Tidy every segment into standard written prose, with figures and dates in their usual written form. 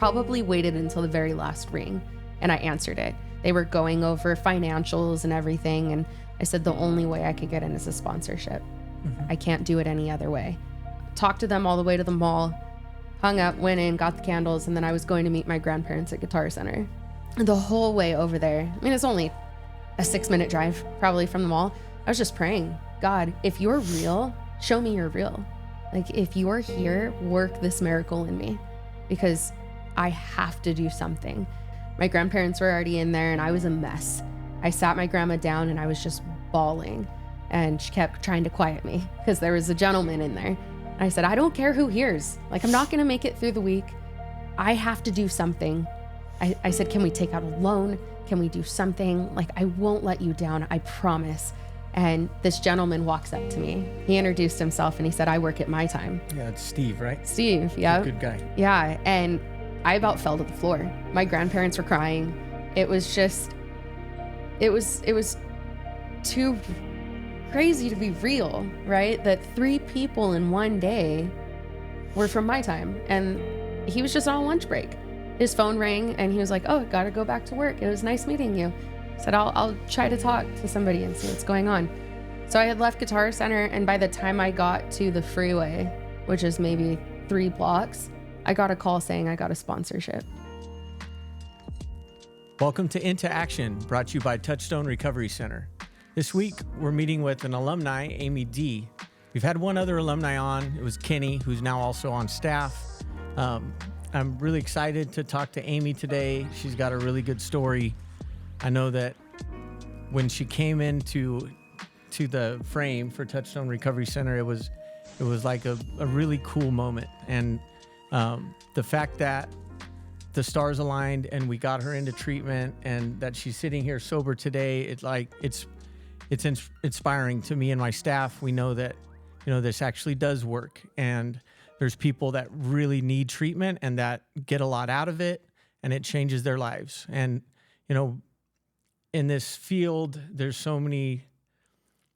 probably waited until the very last ring, and I answered it. They were going over financials and everything, and I said the only way I could get in is a sponsorship. I can't do it any other way. Talked to them all the way to the mall, hung up, went in, got the candles, and then I was going to meet my grandparents at Guitar Center. The whole way over there, I mean, it's only a 6-minute drive probably from the mall. I was just praying, God, if you're real, show me you're real. Like, if you're here, work this miracle in me, because I have to do something. My grandparents were already in there and I was a mess. I sat my grandma down and I was just bawling, and she kept trying to quiet me because there was a gentleman in there. And I said, I don't care who hears. Like, I'm not going to make it through the week. I have to do something. I said, can we take out a loan? Can we do something? Like, I won't let you down. I promise. And this gentleman walks up to me. He introduced himself and he said, I work at My Time. Yeah, it's Steve, right? Steve, yeah. Good guy. Yeah, and I about fell to the floor. My grandparents were crying. It was just, it was too crazy to be real, right? That 3 people in one day were from My Time. And he was just on lunch break. His phone rang and he was like, oh, gotta go back to work. It was nice meeting you. I said, I'll try to talk to somebody and see what's going on. So I had left Guitar Center, and by the time I got to the freeway, which is maybe 3 blocks, I got a call saying I got a sponsorship. Welcome to Into Action, brought to you by Touchstone Recovery Center. This week, we're meeting with an alumni, Amy D. We've had one other alumni on. It was Kenny, who's now also on staff. I'm really excited to talk to Amy today. She's got a really good story. I know that when she came into the frame for Touchstone Recovery Center, it was like a really cool moment. And the fact that the stars aligned and we got her into treatment and that she's sitting here sober today, it's inspiring to me and my staff. We know that, this actually does work, and there's people that really need treatment and that get a lot out of it, and it changes their lives. And, in this field, there's so many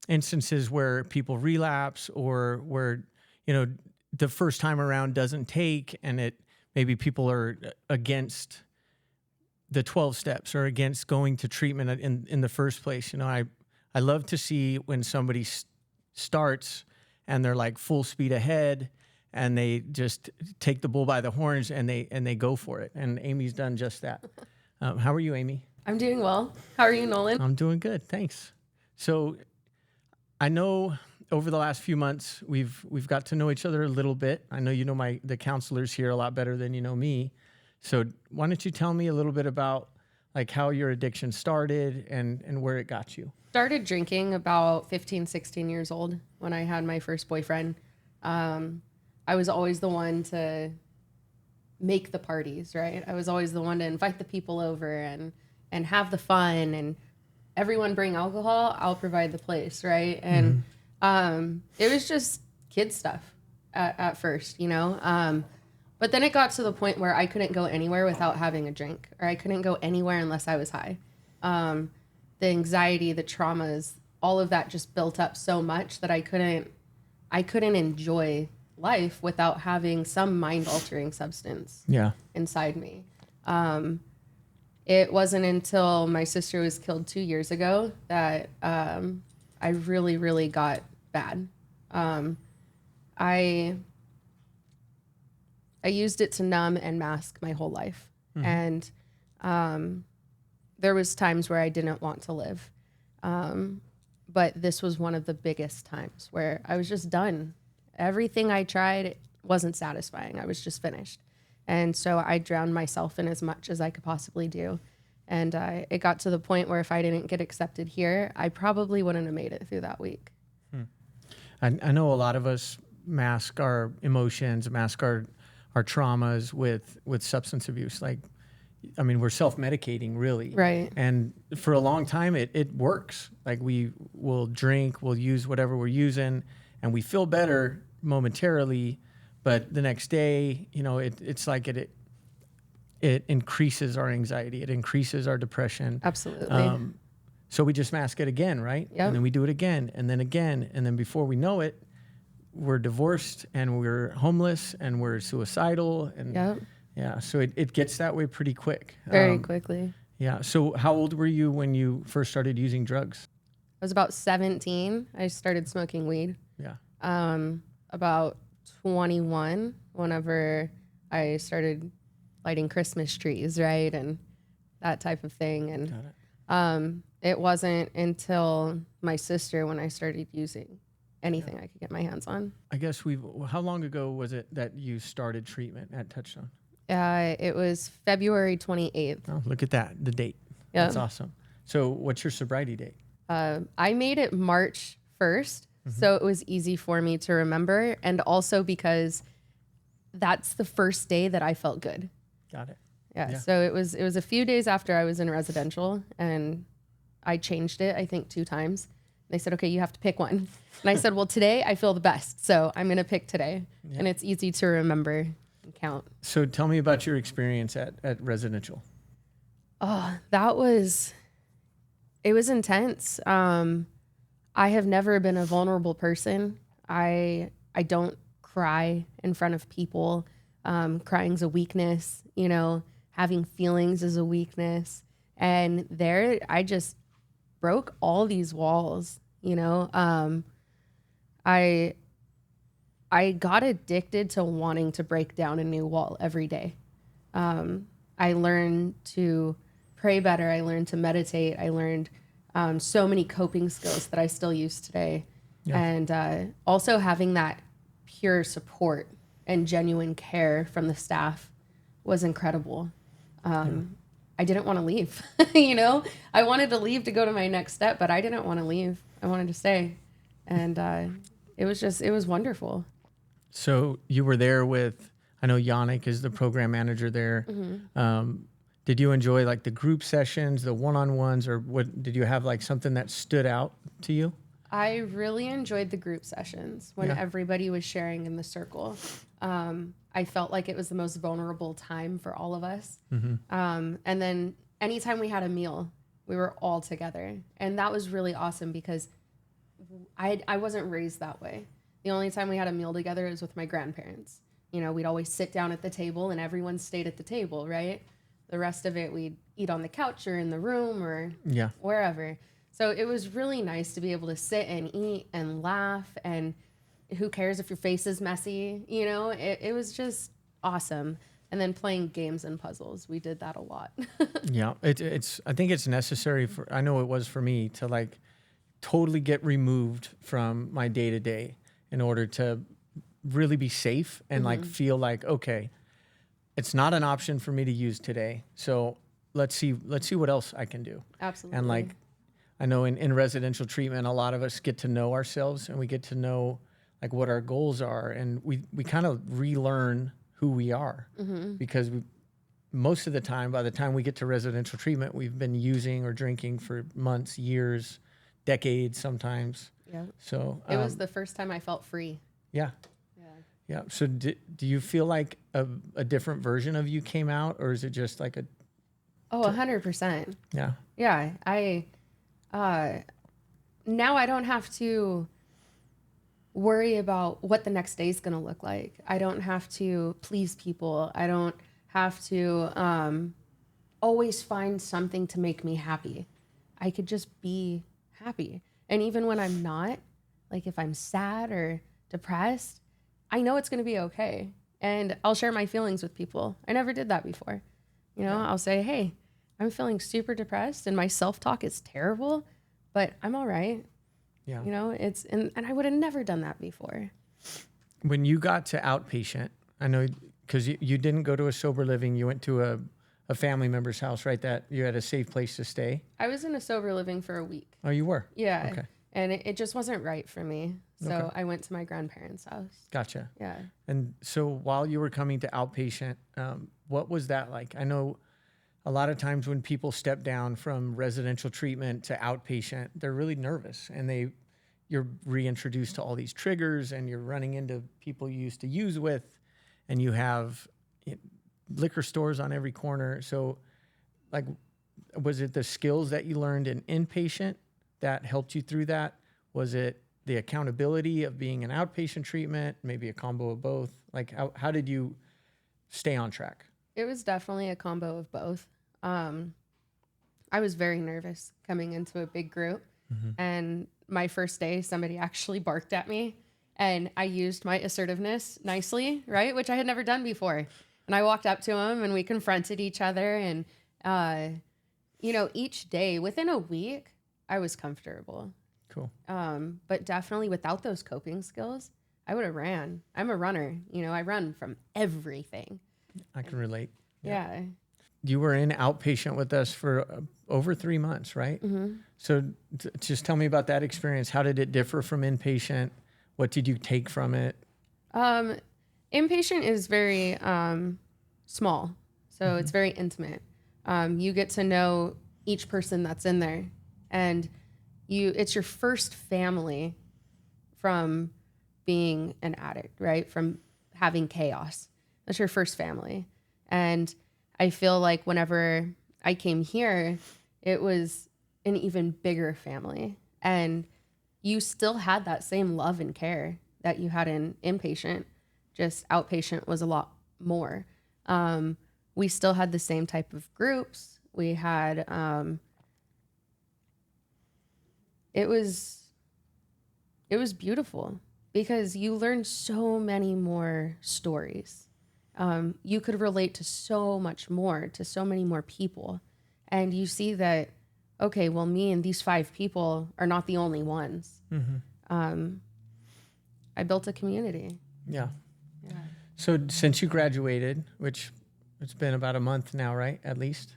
instances where people relapse, or where, the first time around doesn't take, and maybe people are against the 12 steps or against going to treatment in the first place. I love to see when somebody starts and they're like full speed ahead and they just take the bull by the horns and they go for it. And Amy's done just that. How are you, Amy? I'm doing well. How are you, Nolan? I'm doing good, thanks. So I know over the last few months we've got to know each other a little bit. I know you know the counselors here a lot better than you know me. So why don't you tell me a little bit about like how your addiction started and where it got you? Started drinking about 15, 16 years old when I had my first boyfriend. I was always the one to make the parties, right? I was always the one to invite the people over and have the fun, and everyone bring alcohol, I'll provide the place, right? And it was just kid stuff at first, but then it got to the point where I couldn't go anywhere without having a drink, or I couldn't go anywhere unless I was high. The anxiety, the traumas, all of that just built up so much that I couldn't enjoy life without having some mind-altering substance inside me. It wasn't until my sister was killed 2 years ago that I really, really got bad. I used it to numb and mask my whole life. And there was times where I didn't want to live. But this was one of the biggest times where I was just done. Everything I tried wasn't satisfying. I was just finished. And so I drowned myself in as much as I could possibly do. And it got to the point where if I didn't get accepted here, I probably wouldn't have made it through that week. I know a lot of us mask our emotions, mask our traumas with substance abuse. We're self-medicating, really. Right. And for a long time, it works. Like, we will drink, we'll use whatever we're using, and we feel better momentarily, but the next day, it's like it increases our anxiety. It increases our depression. Absolutely. So we just mask it again, right? Yep. And then we do it again, and then again. And then before we know it, we're divorced and we're homeless and we're suicidal. And, yep. Yeah. So it gets that way pretty quick. Very quickly. Yeah. So how old were you when you first started using drugs? I was about 17. I started smoking weed. Yeah. About 21 whenever I started lighting Christmas trees, right? And that type of thing. And it wasn't until my sister when I started using anything I could get my hands on. I guess how long ago was it that you started treatment at Touchstone? It was February 28th. Oh, look at that. The date. Yeah. That's awesome. So what's your sobriety date? I made it March 1st. So it was easy for me to remember. And also because that's the first day that I felt good. Got it. Yeah. So it was a few days after I was in residential, and I changed it, I think 2 times. They said, okay, you have to pick one. And I said, well, today I feel the best. So I'm going to pick today. Yeah. And it's easy to remember and count. So tell me about your experience at residential. Oh, it was intense. I have never been a vulnerable person. I don't cry in front of people. Crying's a weakness, having feelings is a weakness. And there I just broke all these walls, I got addicted to wanting to break down a new wall every day. I learned to pray better. I learned to meditate. I learned so many coping skills that I still use today. Yeah. And also having that pure support and genuine care from the staff was incredible. I didn't want to leave, I wanted to leave to go to my next step, but I didn't want to leave. I wanted to stay. And it was wonderful. So you were there with, I know Yannick is the program manager there. Mm-hmm. Did you enjoy like the group sessions, the one-on-ones, or what? Did you have like something that stood out to you? I really enjoyed the group sessions when everybody was sharing in the circle. I felt like it was the most vulnerable time for all of us. Mm-hmm. And then anytime we had a meal, we were all together. And that was really awesome because I wasn't raised that way. The only time we had a meal together was with my grandparents. We'd always sit down at the table and everyone stayed at the table, right? The rest of it, we'd eat on the couch or in the room or wherever. So it was really nice to be able to sit and eat and laugh, and who cares if your face is messy? It was just awesome. And then playing games and puzzles. We did that a lot. Yeah. I think it's necessary I know it was for me to like totally get removed from my day to day in order to really be safe and like feel like, okay, it's not an option for me to use today. So let's see what else I can do. Absolutely. And like, I know in residential treatment, a lot of us get to know ourselves and we get to know like what our goals are. And we kind of relearn who we are because most of the time, by the time we get to residential treatment, we've been using or drinking for months, years, decades sometimes. Yeah. So it was the first time I felt free. Yeah. Yeah. So do you feel like a different version of you came out, or is it just like 100%. Yeah. Yeah. Now I don't have to worry about what the next day is going to look like. I don't have to please people. I don't have to always find something to make me happy. I could just be happy. And even when I'm not, like if I'm sad or depressed, I know it's going to be okay. And I'll share my feelings with people. I never did that before. I'll say, hey, I'm feeling super depressed and my self-talk is terrible, but I'm all right. Yeah. And I would have never done that before. When you got to outpatient, I know because you didn't go to a sober living, you went to a family member's house, right? That you had a safe place to stay. I was in a sober living for a week. Oh, you were? Yeah. Okay. And it just wasn't right for me. So I went to my grandparents' house. Gotcha. Yeah. And so while you were coming to outpatient, what was that like? I know a lot of times when people step down from residential treatment to outpatient, they're really nervous and you're reintroduced to all these triggers and you're running into people you used to use with, and you have liquor stores on every corner. So like, was it the skills that you learned in inpatient that helped you through that? Was it the accountability of being an outpatient treatment, maybe a combo of both? Like how did you stay on track? It was definitely a combo of both. I was very nervous coming into a big group. And my first day, somebody actually barked at me, and I used my assertiveness nicely, right? Which I had never done before. And I walked up to him and we confronted each other. And, each day within a week, I was comfortable. Cool. But definitely without those coping skills, I would have ran. I'm a runner. I run from everything. I can relate. Yeah. You were in outpatient with us for over 3 months, right? So just tell me about that experience. How did it differ from inpatient? What did you take from it? Inpatient is very small, so it's very intimate. You get to know each person that's in there, and it's your first family from being an addict, right? From having chaos. That's your first family. And I feel like whenever I came here, it was an even bigger family. And you still had that same love and care that you had in inpatient, just outpatient was a lot more. We still had the same type of groups. We had, it was beautiful because you learned so many more stories. You could relate to so much more, to so many more people. And you see that, okay, well, me and these 5 people are not the only ones. I built a community. Yeah. So since you graduated, which it's been about a month now, right? At least?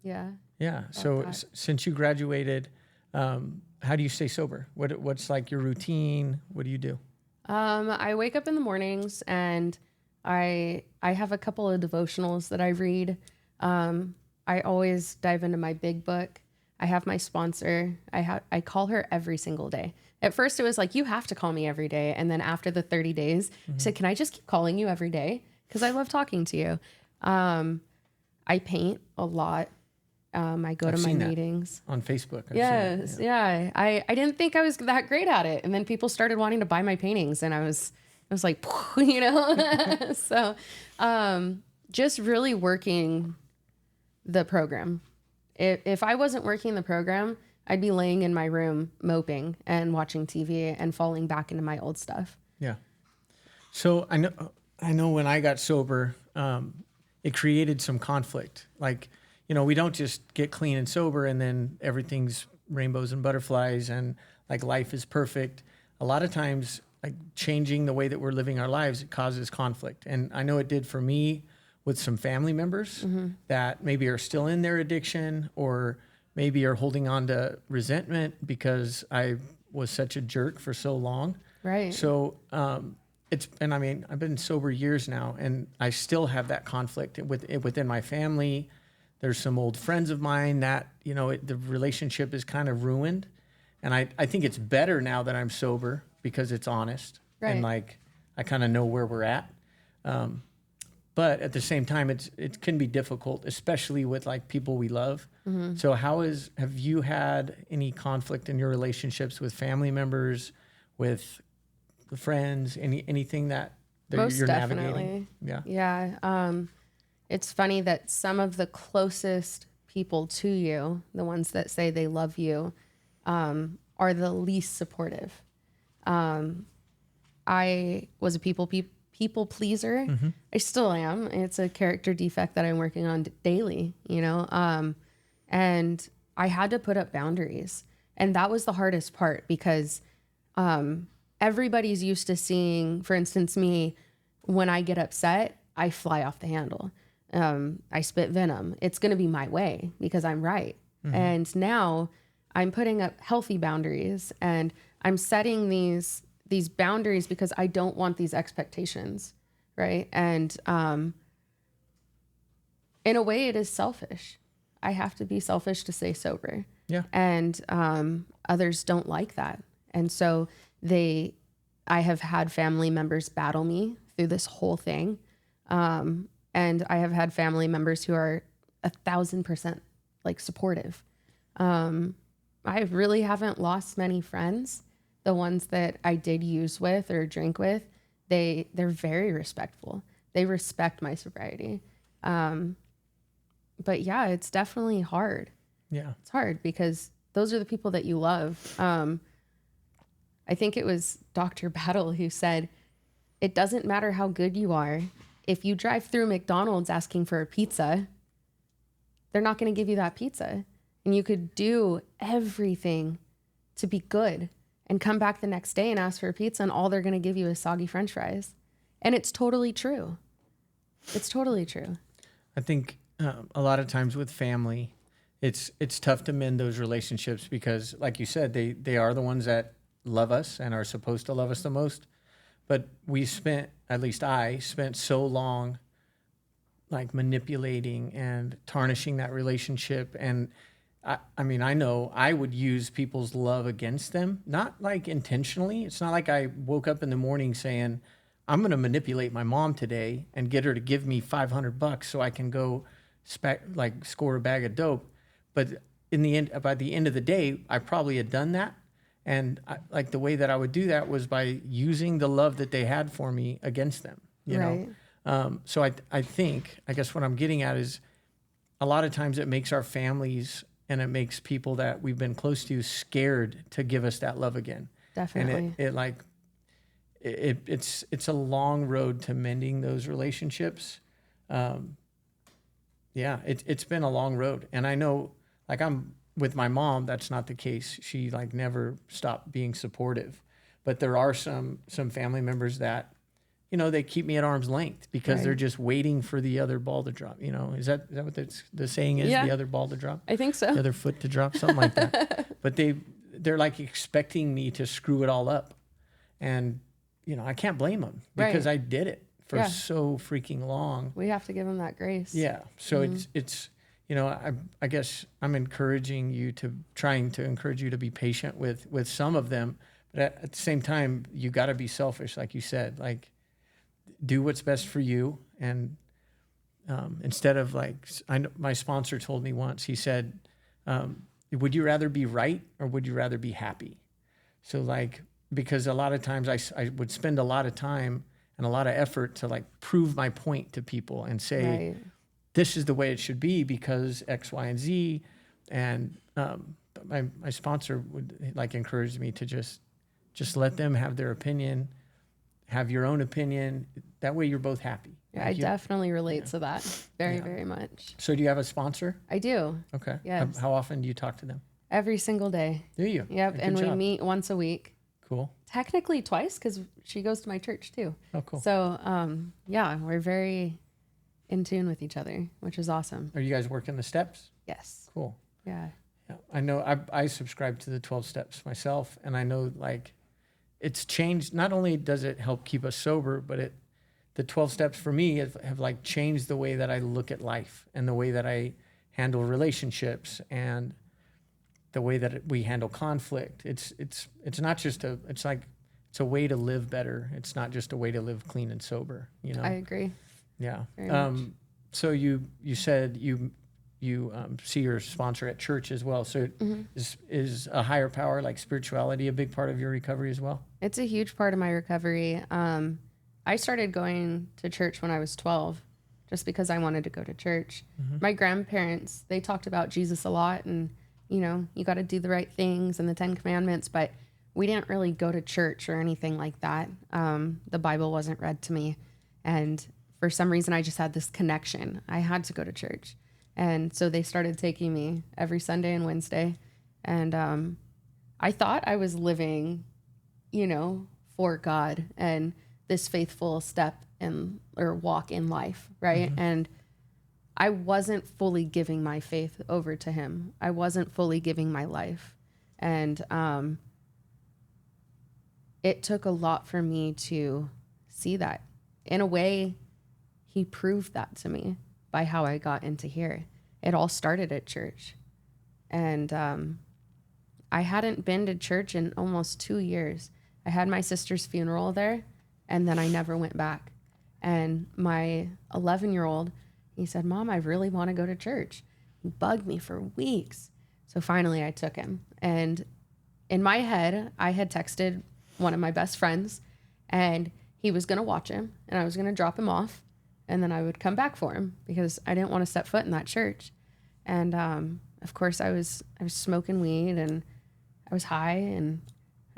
Yeah. Yeah. So since you graduated, how do you stay sober? What's like your routine? What do you do? I wake up in the mornings and I have a couple of devotionals that I read. I always dive into my big book. I have my sponsor. I call her every single day. At first it was like, you have to call me every day. And then after the 30 days, I said, can I just keep calling you every day? Because I love talking to you. I paint a lot. I go to my meetings. On Facebook. Yes. Yeah. I didn't think I was that great at it. And then people started wanting to buy my paintings and I was like, so, just really working the program. If I wasn't working the program, I'd be laying in my room moping and watching TV and falling back into my old stuff. Yeah. So I know when I got sober, it created some conflict. Like, we don't just get clean and sober and then everything's rainbows and butterflies and like life is perfect. A lot of times, like changing the way that we're living our lives, it causes conflict. And I know it did for me with some family members that maybe are still in their addiction or maybe are holding on to resentment because I was such a jerk for so long. Right. So, I've been sober years now and I still have that conflict within my family. There's some old friends of mine that, the relationship is kind of ruined. And I think it's better now that I'm sober because it's honest. Right. And like, I kind of know where we're at. But at the same time, it can be difficult, especially with like people we love. So have you had any conflict in your relationships with family members, with the friends, anything that Most you're definitely. navigating? Yeah. It's funny that some of the closest people to you, the ones that say they love you, are the least supportive. I was a people pleaser. I still am. It's a character defect that I'm working on daily, and I had to put up boundaries. And that was the hardest part because everybody's used to seeing, for instance, me, when I get upset, I fly off the handle. I spit venom. It's going to be my way because I'm right. And now I'm putting up healthy boundaries and I'm setting these boundaries because I don't want these expectations, right? And in a way, it is selfish. I have to be selfish to stay sober. Yeah. And others don't like that. And so I have had family members battle me through this whole thing. And I have had family members who are 1,000% like supportive. I really haven't lost many friends. The ones that I did use with or drink with, they're very respectful. They respect my sobriety. But yeah, it's definitely hard. Yeah. It's hard because those are the people that you love. I think it was Dr. Battle who said, it doesn't matter how good you are. If you drive through McDonald's asking for a pizza, they're not going to give you that pizza. And you could do everything to be good and come back the next day and ask for a pizza, and all they're going to give you is soggy French fries. And it's totally true. It's totally true. I think a lot of times with family, it's tough to mend those relationships because, like you said, they are the ones that love us and are supposed to love us the most. But at least I spent so long like manipulating and tarnishing that relationship. And I mean, I know I would use people's love against them, not like intentionally. It's not like I woke up in the morning saying, I'm going to manipulate my mom today and get her to give me $500 so I can go score a bag of dope. But in the end, by the end of the day, I probably had done that. And the way that I would do that was by using the love that they had for me against them, you know? So I guess what I'm getting at is a lot of times it makes our families and it makes people that we've been close to scared to give us that love again. Definitely. And it's a long road to mending those relationships. It's been a long road. And I know with my mom, that's not the case. She never stopped being supportive, but there are some family members that, you know, they keep me at arm's length because they're just waiting for the other ball to drop. You know, is that what the saying is? Yeah. The other ball to drop? I think so. The other foot to drop, something like that. But they're expecting me to screw it all up. And, you know, I can't blame them because I did it for so freaking long. We have to give them that grace. Yeah. So it's, you know, I guess I'm trying to encourage you to be patient with some of them, but at the same time, you got to be selfish. Like you said, do what's best for you. And instead of my sponsor told me once, he said, would you rather be right or would you rather be happy? So because a lot of times I would spend a lot of time and a lot of effort to prove my point to people and say, this is the way it should be because X, Y, and Z. And my sponsor would encourage me to just let them have their opinion, have your own opinion. That way you're both happy. Yeah, I definitely relate to that very much. So do you have a sponsor? I do. Okay. Yes. How often do you talk to them? Every single day. Do you? Yep. Good And job. we meet once a week. Cool. Technically twice because she goes to my church too. Oh, cool. So, we're very in tune with each other, which is awesome. Are you guys working the steps? Yes. Cool. Yeah. I know I subscribe to the 12 steps myself, and I know it's changed. Not only does it help keep us sober, but the 12 steps for me have changed the way that I look at life and the way that I handle relationships and the way that we handle conflict. It's not just it's a way to live better. It's not just a way to live clean and sober, you know? I agree. Yeah. Very much. So you said you see your sponsor at church as well. So is a higher power like spirituality a big part of your recovery as well? It's a huge part of my recovery. I started going to church when I was 12 just because I wanted to go to church. My grandparents, they talked about Jesus a lot and, you know, you got to do the right things and the 10 Commandments, but we didn't really go to church or anything like that. The Bible wasn't read to me. And for some reason, I just had this connection. I had to go to church. And so they started taking me every Sunday and Wednesday. And I thought I was living, you know, for God and this faithful step or walk in life, right? And I wasn't fully giving my faith over to him. I wasn't fully giving my life. And it took a lot for me to see that. In a way, he proved that to me by how I got into here. It all started at church. And I hadn't been to church in almost 2 years. I had my sister's funeral there, and then I never went back. And my 11-year-old, he said, Mom, I really want to go to church. He bugged me for weeks. So finally I took him. And in my head, I had texted one of my best friends, and he was going to watch him, and I was going to drop him off, and then I would come back for him because I didn't want to step foot in that church. And of course I was smoking weed and I was high, and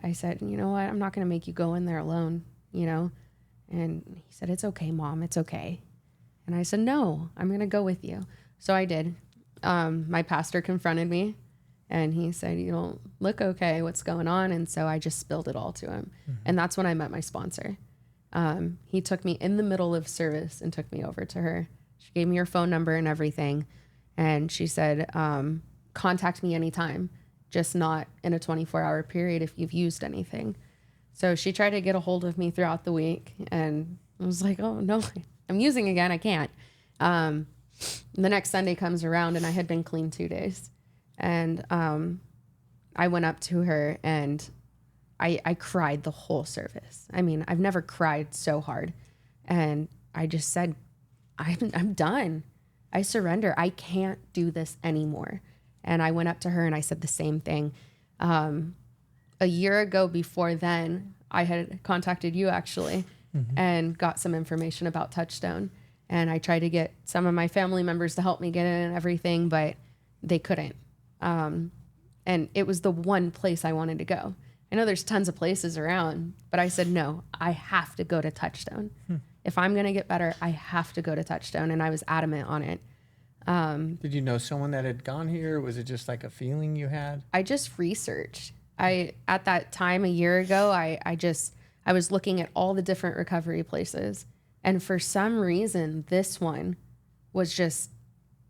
I said, you know what, I'm not going to make you go in there alone, you know? And he said, it's okay, Mom, it's okay. And I said, no, I'm going to go with you. So I did. My pastor confronted me and he said, you don't look okay, what's going on? And so I just spilled it all to him. And that's when I met my sponsor. He took me in the middle of service and took me over to her. She gave me her phone number and everything. And she said, contact me anytime, just not in a 24-hour period if you've used anything. So she tried to get a hold of me throughout the week, and I was like, oh no, I'm using again, I can't. The next Sunday comes around and I had been clean 2 days. And I went up to her and I cried the whole service. I mean, I've never cried so hard. And I just said, I'm done. I surrender. I can't do this anymore. And I went up to her and I said the same thing. A year ago before then, I had contacted you actually and got some information about Touchstone. And I tried to get some of my family members to help me get in and everything, but they couldn't. And it was the one place I wanted to go. I know there's tons of places around, but I said, no, I have to go to Touchstone. If I'm going to get better, I have to go to Touchstone. And I was adamant on it. Did you know someone that had gone here? Was it just like a feeling you had? I just researched. At that time a year ago, I was looking at all the different recovery places. And for some reason, this one was just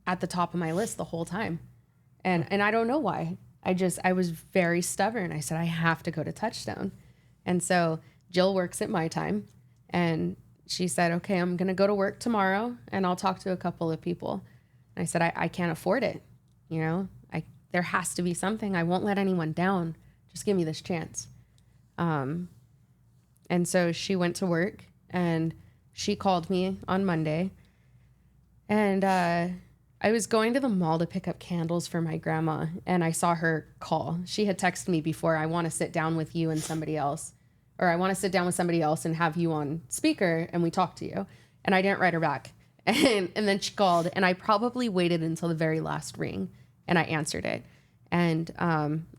at the top of my list the whole time. And I don't know why. I was very stubborn. I said, I have to go to Touchstone. And so Jill works at my time, and she said, okay, I'm going to go to work tomorrow and I'll talk to a couple of people. And I said, I can't afford it. You know, there has to be something. I won't let anyone down. Just give me this chance. And so she went to work and she called me on Monday, and I was going to the mall to pick up candles for my grandma, and I saw her call. She had texted me before, I want to sit down with you and somebody else, or I want to sit down with somebody else and have you on speaker and we talk to you. And I didn't write her back. And then she called, and I probably waited until the very last ring and I answered it. And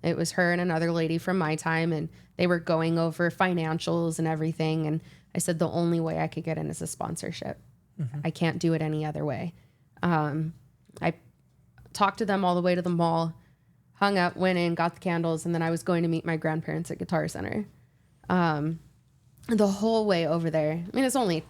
it was her and another lady from my time, and they were going over financials and everything. And I said, the only way I could get in is a sponsorship. I can't do it any other way. I talked to them all the way to the mall, hung up, went in, got the candles, and then I was going to meet my grandparents at Guitar Center. The whole way over there, I mean, it's only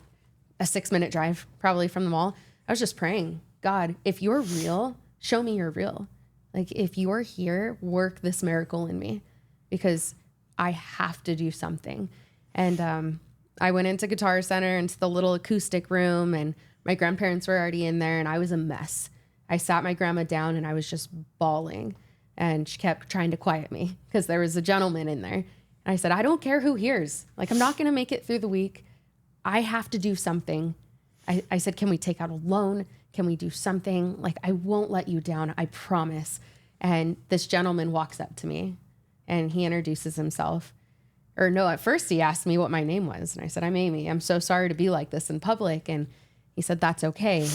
a 6-minute drive probably from the mall. I was just praying, God, if you're real, show me you're real. Like, if you're here, work this miracle in me, because I have to do something. And I went into Guitar Center, into the little acoustic room, and my grandparents were already in there, and I was a mess. I sat my grandma down and I was just bawling, and she kept trying to quiet me because there was a gentleman in there. And I said, I don't care who hears. Like, I'm not going to make it through the week. I have to do something. I said, can we take out a loan? Can we do something? Like, I won't let you down. I promise. And this gentleman walks up to me and he introduces himself. Or no, at first he asked me what my name was. And I said, I'm Amy. I'm so sorry to be like this in public. And he said, that's okay.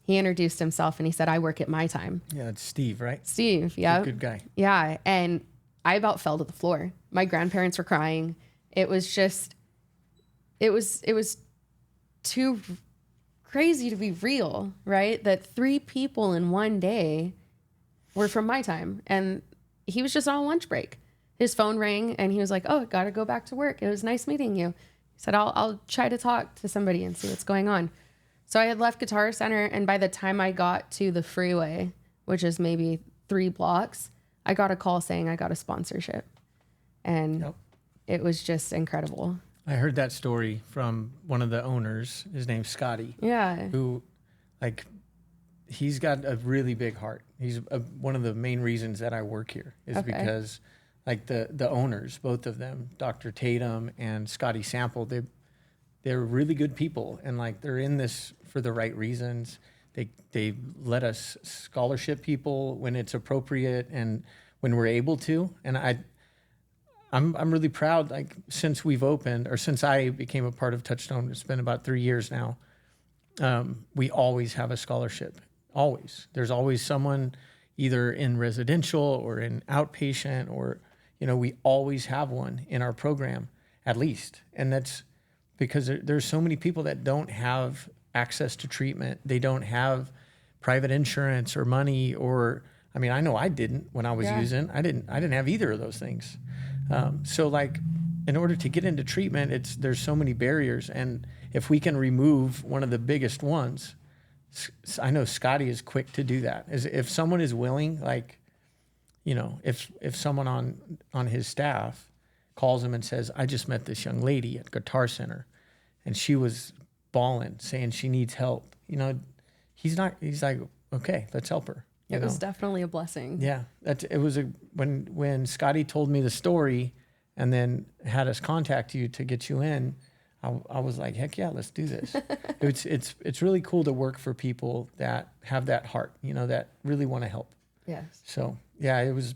He introduced himself and he said, I work at my time. Yeah, it's Steve, right? Steve, yeah. Good guy. Yeah. And I about fell to the floor. My grandparents were crying. It was just, it was too crazy to be real, right? That 3 people in one day were from my time. And he was just on lunch break. His phone rang and he was like, oh, gotta go back to work. It was nice meeting you. He said, I'll try to talk to somebody and see what's going on. So I had left Guitar Center, and by the time I got to the freeway, which is maybe 3 blocks, I got a call saying I got a sponsorship. And It was just incredible. I heard that story from one of the owners. His name's Scotty. Yeah. Who, like, he's got a really big heart. He's one of the main reasons that I work here is because, like, the owners, both of them, Dr. Tatum and Scotty Sample, they're really good people, and like they're in this for the right reasons. They let us scholarship people when it's appropriate and when we're able to. And I'm really proud. Like, since we've opened, or since I became a part of Touchstone, it's been about 3 years now. we always have a scholarship. Always. There's always someone either in residential or in outpatient, or, we always have one in our program, at least. And that's because there's so many people that don't have access to treatment. They don't have private insurance or money, or, I know I didn't when I was using. I didn't have either of those things. So like, in order to get into treatment, there's so many barriers. And if we can remove one of the biggest ones, I know Scotty is quick to do that. If someone is willing, like, if someone on his staff calls him and says, I just met this young lady at Guitar Center and she was bawling, saying she needs help. He's like, okay, let's help her. It was definitely a blessing. Yeah. When Scotty told me the story and then had us contact you to get you in, I was like, heck yeah, let's do this. It's really cool to work for people that have that heart, that really want to help. Yes. So yeah, it was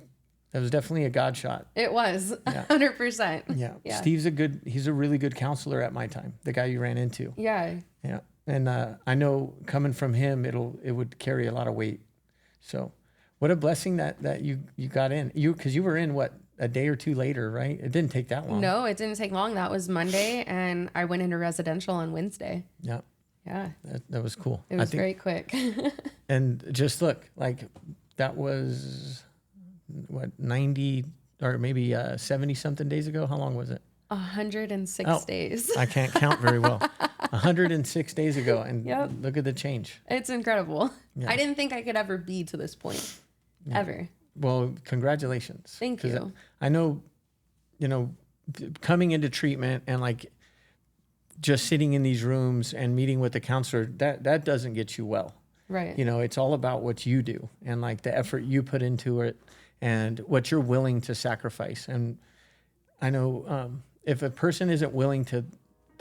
definitely a God shot. It was 100%. Yeah. Steve's he's a really good counselor at my time, the guy you ran into. Yeah. Yeah. And I know coming from him, it would carry a lot of weight. So what a blessing that you got in. Because you were in what, a day or two later, right? It didn't take that long. No, it didn't take long. That was Monday, and I went into residential on Wednesday. Yeah. Yeah. That was cool. It was very quick. And just look, like that was what, 90 or maybe 70 something days ago. How long was it? 106 days. I can't count very well. 106 days ago, and look at the change. It's incredible. Yeah. I didn't think I could ever be to this point, ever. Well, congratulations. Thank you. I know, coming into treatment and like just sitting in these rooms and meeting with the counselor, that doesn't get you well. Right. It's all about what you do and like the effort you put into it and what you're willing to sacrifice. And I know if a person isn't willing to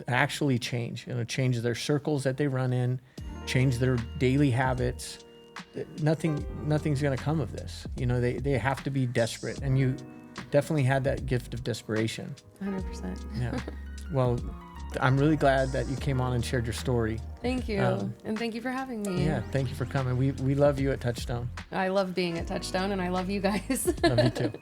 actually change, change their circles that they run in, change their daily habits, nothing's going to come of this. They have to be desperate, and you definitely had that gift of desperation. 100%. Yeah. Well, I'm really glad that you came on and shared your story. Thank you. And thank you for having me. Yeah. Thank you for coming. We love you at Touchstone. I love being at Touchstone, and I love you guys. Love you too.